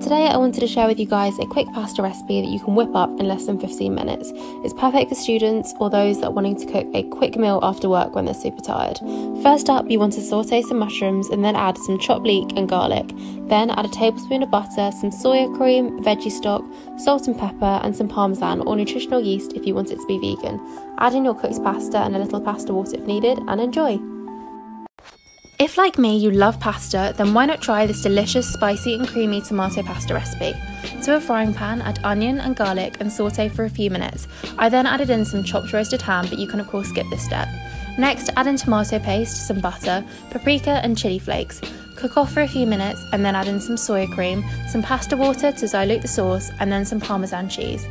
Today I wanted to share with you guys a quick pasta recipe that you can whip up in less than 15 minutes. It's perfect for students or those that are wanting to cook a quick meal after work when they're super tired. First up, you want to saute some mushrooms and then add some chopped leek and garlic. Then add a tablespoon of butter, some soya cream, veggie stock, salt and pepper, and some parmesan or nutritional yeast if you want it to be vegan. Add in your cooked pasta and a little pasta water if needed, and enjoy! If, like me, you love pasta, then why not try this delicious, spicy and creamy tomato pasta recipe. To a frying pan, add onion and garlic and saute for a few minutes. I then added in some chopped roasted ham, but you can of course skip this step. Next, add in tomato paste, some butter, paprika and chili flakes. Cook off for a few minutes and then add in some soya cream, some pasta water to dilute the sauce, and then some Parmesan cheese.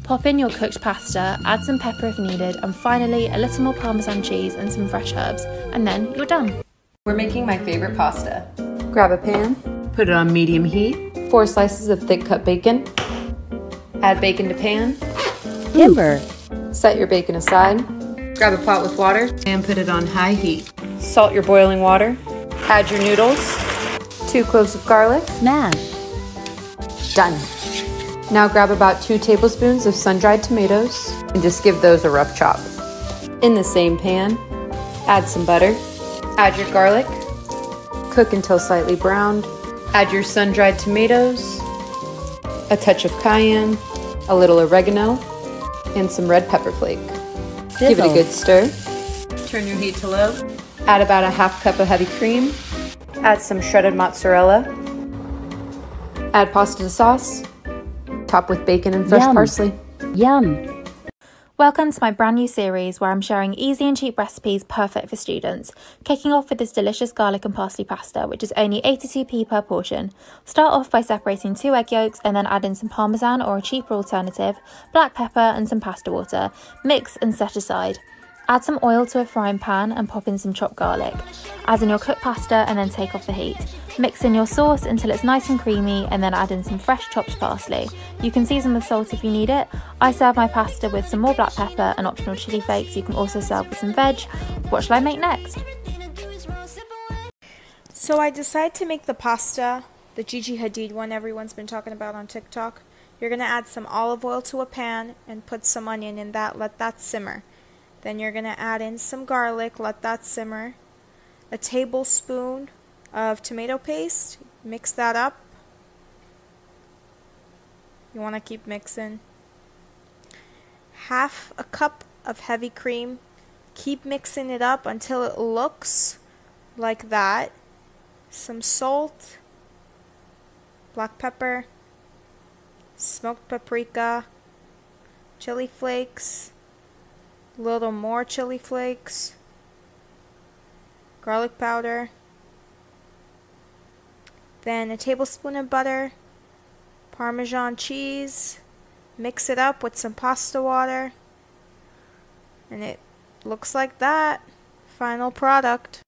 Pop in your cooked pasta, add some pepper if needed, and finally a little more Parmesan cheese and some fresh herbs, and then you're done. We're making my favorite pasta. Grab a pan, Put it on medium heat. 4 slices of thick cut bacon, Add bacon to pan. Timber. Set your bacon aside, Grab a pot with water and put it on high heat. Salt your boiling water. Add your noodles. 2 cloves of garlic, Mash. done. Now grab about 2 tablespoons of sun-dried tomatoes and just give those a rough chop. In the same pan, add some butter, Add your garlic. cook until slightly browned, Add your sun-dried tomatoes. a touch of cayenne, a little oregano, and some red pepper flake. Give it a good stir. Turn your heat to low. Add about a half cup of heavy cream. Add some shredded mozzarella. Add pasta sauce. Top with bacon and fresh Yum. parsley. Yum. Welcome to my brand new series where I'm sharing easy and cheap recipes perfect for students, kicking off with this delicious garlic and parsley pasta, which is only 82p per portion. Start off by separating 2 egg yolks and then add in some parmesan or a cheaper alternative, black pepper and some pasta water. Mix and set aside. Add some oil to a frying pan and pop in some chopped garlic. Add in your cooked pasta and then take off the heat. Mix in your sauce until it's nice and creamy and then add in some fresh chopped parsley. You can season with salt if you need it. I serve my pasta with some more black pepper and optional chili flakes. You can also serve with some veg. What shall I make next? So I decided to make the pasta, the Gigi Hadid one everyone's been talking about on TikTok. You're going to add some olive oil to a pan and put some onion in that, let that simmer. Then you're going to add in some garlic, let that simmer. A tablespoon of tomato paste, mix that up. You want to keep mixing. Half a cup of heavy cream. Keep mixing it up until it looks like that. Some salt, black pepper, smoked paprika, chili flakes, a little more chili flakes, garlic powder, then a tablespoon of butter, Parmesan cheese, mix it up with some pasta water, and it looks like that. Final product.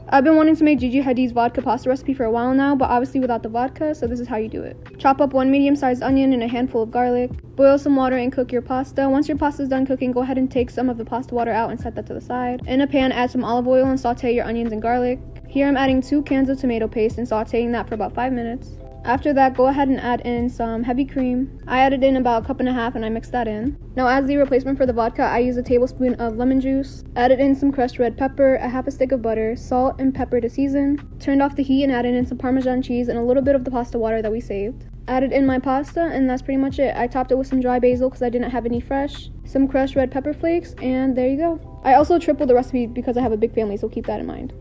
I've been wanting to make Gigi Hadid's vodka pasta recipe for a while now, but obviously without the vodka, so this is how you do it. Chop up 1 medium-sized onion and a handful of garlic. Boil some water and cook your pasta. Once your pasta is done cooking, go ahead and take some of the pasta water out and set that to the side. In a pan, add some olive oil and saute your onions and garlic. Here I'm adding 2 cans of tomato paste and sauteing that for about 5 minutes. After that, go ahead and add in some heavy cream. I added in about 1.5 cups and I mixed that in. Now as the replacement for the vodka, I used a tablespoon of lemon juice. Added in some crushed red pepper, a half a stick of butter, salt and pepper to season. Turned off the heat and added in some Parmesan cheese and a little bit of the pasta water that we saved. Added in my pasta and that's pretty much it. I topped it with some dry basil because I didn't have any fresh, some crushed red pepper flakes, and there you go. I also tripled the recipe because I have a big family, so keep that in mind.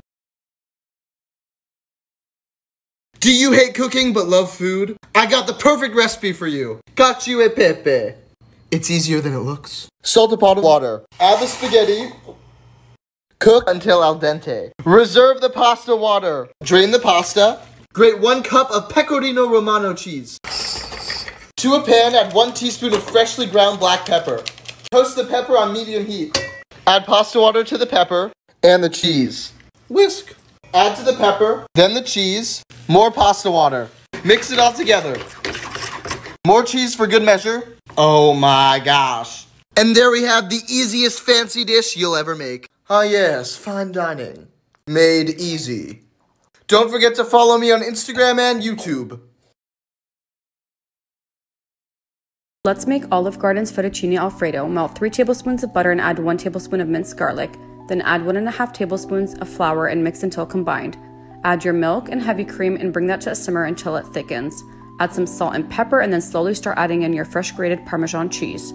Do you hate cooking but love food? I got the perfect recipe for you. 𝐃𝐢𝐬𝐜𝐿. It's easier than it looks. Salt a pot of water. Add the spaghetti. Cook until al dente. Reserve the pasta water. Drain the pasta. Grate 1 cup of pecorino romano cheese. To a pan, add 1 teaspoon of freshly ground black pepper. Toast the pepper on medium heat. Add pasta water to the pepper and the cheese. Whisk. Add to the pepper, then the cheese, more pasta water. Mix it all together. More cheese for good measure. Oh my gosh. And there we have the easiest fancy dish you'll ever make. Ah yes, fine dining. Made easy. Don't forget to follow me on Instagram and YouTube. Let's make Olive Garden's fettuccine alfredo. Melt 3 tablespoons of butter and add 1 tablespoon of minced garlic. Then add 1.5 tablespoons of flour and mix until combined. Add your milk and heavy cream and bring that to a simmer until it thickens. Add some salt and pepper and then slowly start adding in your fresh grated Parmesan cheese.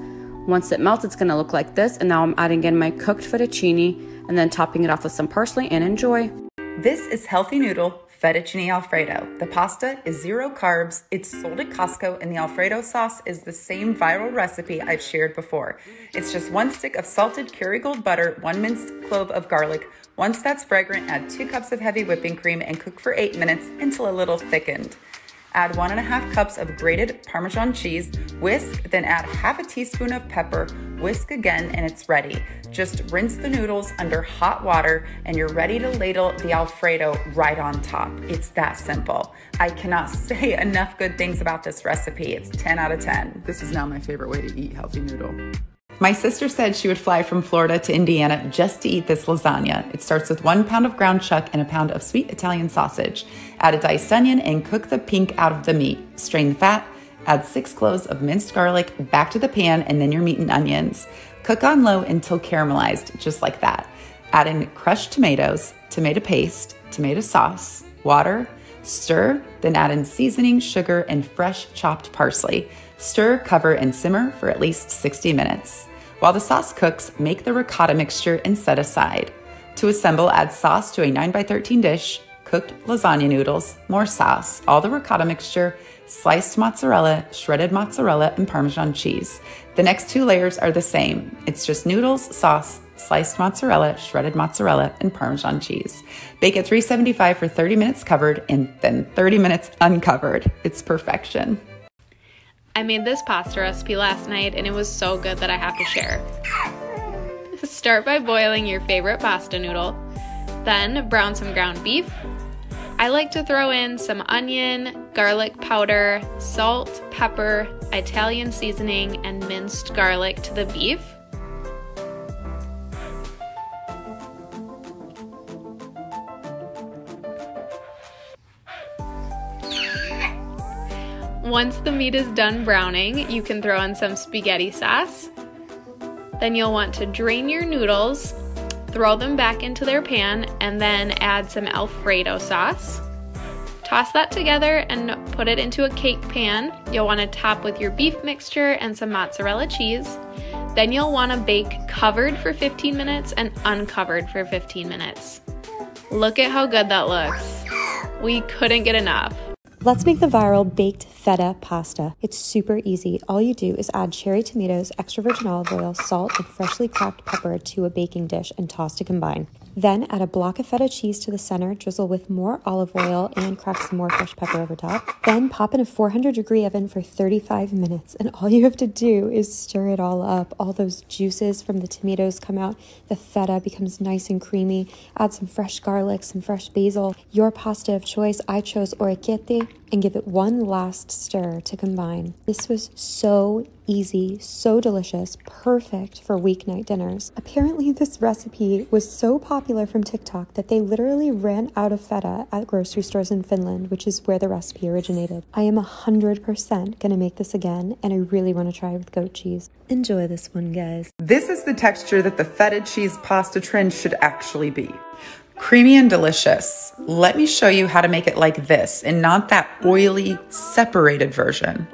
Once it melts, it's going to look like this, and now I'm adding in my cooked fettuccine and then topping it off with some parsley, and enjoy. This is healthy noodle fettuccine alfredo. The pasta is 0 carbs, it's sold at Costco, and the alfredo sauce is the same viral recipe I've shared before. It's just 1 stick of salted Kerrygold butter, 1 minced clove of garlic. Once that's fragrant, add 2 cups of heavy whipping cream and cook for 8 minutes until a little thickened. Add 1.5 cups of grated Parmesan cheese, whisk, then add half a teaspoon of pepper, whisk again, and it's ready. Just rinse the noodles under hot water and you're ready to ladle the Alfredo right on top. It's that simple. I cannot say enough good things about this recipe. It's 10 out of 10. This is now my favorite way to eat healthy noodle. My sister said she would fly from Florida to Indiana just to eat this lasagna. It starts with 1 pound of ground chuck and a pound of sweet Italian sausage. Add a diced onion and cook the pink out of the meat. Strain the fat, add 6 cloves of minced garlic back to the pan and then your meat and onions. Cook on low until caramelized, just like that. Add in crushed tomatoes, tomato paste, tomato sauce, water, stir, then add in seasoning, sugar, and fresh chopped parsley. Stir, cover, and simmer for at least 60 minutes. While the sauce cooks, make the ricotta mixture and set aside. To assemble, add sauce to a 9x13 dish, cooked lasagna noodles, more sauce, all the ricotta mixture, sliced mozzarella, shredded mozzarella, and Parmesan cheese. The next 2 layers are the same. It's just noodles, sauce, sliced mozzarella, shredded mozzarella, and Parmesan cheese. Bake at 375 for 30 minutes covered and then 30 minutes uncovered. It's perfection. I made this pasta recipe last night and it was so good that I have to share. Start by boiling your favorite pasta noodle. Then brown some ground beef. I like to throw in some onion, garlic powder, salt, pepper, Italian seasoning, and minced garlic to the beef. Once the meat is done browning, you can throw in some spaghetti sauce. Then you'll want to drain your noodles, throw them back into their pan, and then add some Alfredo sauce. Toss that together and put it into a cake pan. You'll want to top with your beef mixture and some mozzarella cheese. Then you'll want to bake covered for 15 minutes and uncovered for 15 minutes. Look at how good that looks. We couldn't get enough. Let's make the viral baked feta pasta. It's super easy. All you do is add cherry tomatoes, extra virgin olive oil, salt, and freshly cracked pepper to a baking dish and toss to combine. Then add a block of feta cheese to the center, drizzle with more olive oil, and crack some more fresh pepper over top. Then pop in a 400-degree oven for 35 minutes, and all you have to do is stir it all up. All those juices from the tomatoes come out, the feta becomes nice and creamy. Add some fresh garlic, some fresh basil, your pasta of choice. I chose orecchiette, and give it one last stir to combine. This was so easy, so delicious, perfect for weeknight dinners. Apparently this recipe was so popular from TikTok that they literally ran out of feta at grocery stores in Finland, which is where the recipe originated. I am 100% gonna make this again, and I really want to try it with goat cheese. Enjoy this one, guys. This is the texture that the feta cheese pasta trend should actually be. Creamy and delicious. Let me show you how to make it like this and not that oily, separated version.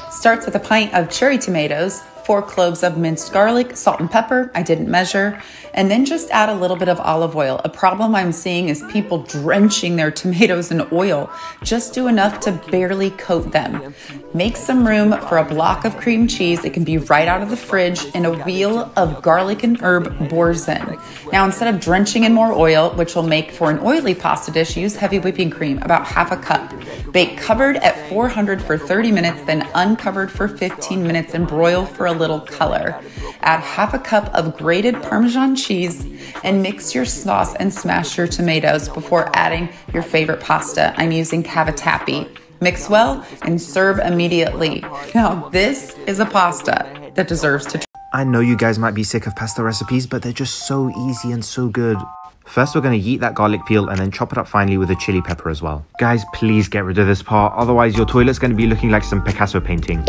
Starts with a pint of cherry tomatoes, 4 cloves of minced garlic, salt and pepper, I didn't measure, and then just add a little bit of olive oil. A problem I'm seeing is people drenching their tomatoes in oil. Just do enough to barely coat them. Make some room for a block of cream cheese. It can be right out of the fridge, and a wheel of garlic and herb boursin. Now, instead of drenching in more oil, which will make for an oily pasta dish, use heavy whipping cream, about half a cup. Bake covered at 400 for 30 minutes, then uncovered for 15 minutes and broil for a little color. Add half a cup of grated Parmesan cheese and mix your sauce and smash your tomatoes before adding your favorite pasta. I'm using cavatappi. Mix well and serve immediately. Now, this is a pasta that deserves to try. I know you guys might be sick of pasta recipes, but they're just so easy and so good. First, we're going to yeet that garlic peel and then chop it up finely with a chili pepper as well. Guys, please get rid of this part, otherwise your toilet's going to be looking like some Picasso painting.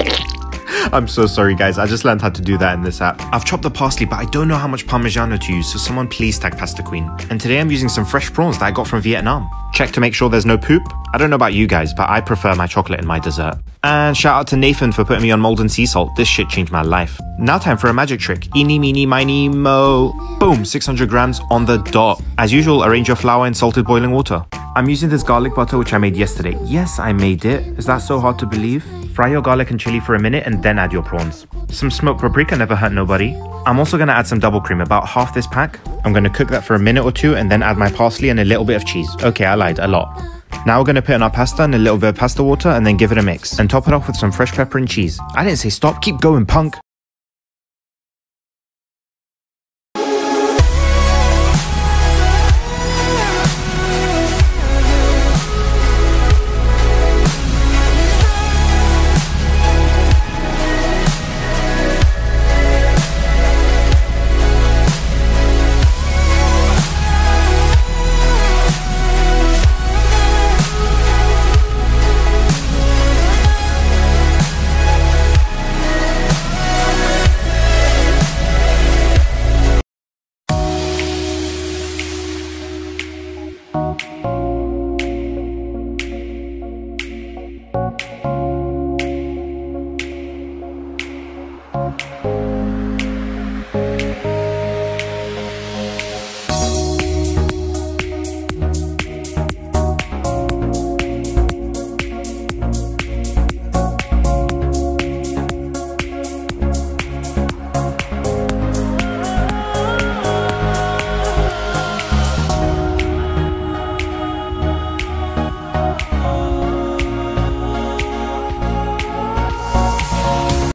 I'm so sorry guys, I just learned how to do that in this app. I've chopped the parsley, but I don't know how much Parmigiano to use, so someone please tag Pasta Queen. And today I'm using some fresh prawns that I got from Vietnam. Check to make sure there's no poop. I don't know about you guys, but I prefer my chocolate in my dessert. And shout out to Nathan for putting me on molten sea salt. This shit changed my life. Now time for a magic trick. Eeny, meeny, miny, mo. Boom, 600 grams on the dot. As usual, arrange your flour in salted boiling water. I'm using this garlic butter which I made yesterday. Yes, I made it. Is that so hard to believe? Fry your garlic and chili for a minute and then add your prawns. Some smoked paprika never hurt nobody. I'm also going to add some double cream, about half this pack. I'm going to cook that for a minute or two and then add my parsley and a little bit of cheese. Okay, I lied, a lot. Now we're going to put in our pasta and a little bit of pasta water and then give it a mix. And top it off with some fresh pepper and cheese. I didn't say stop, keep going, punk.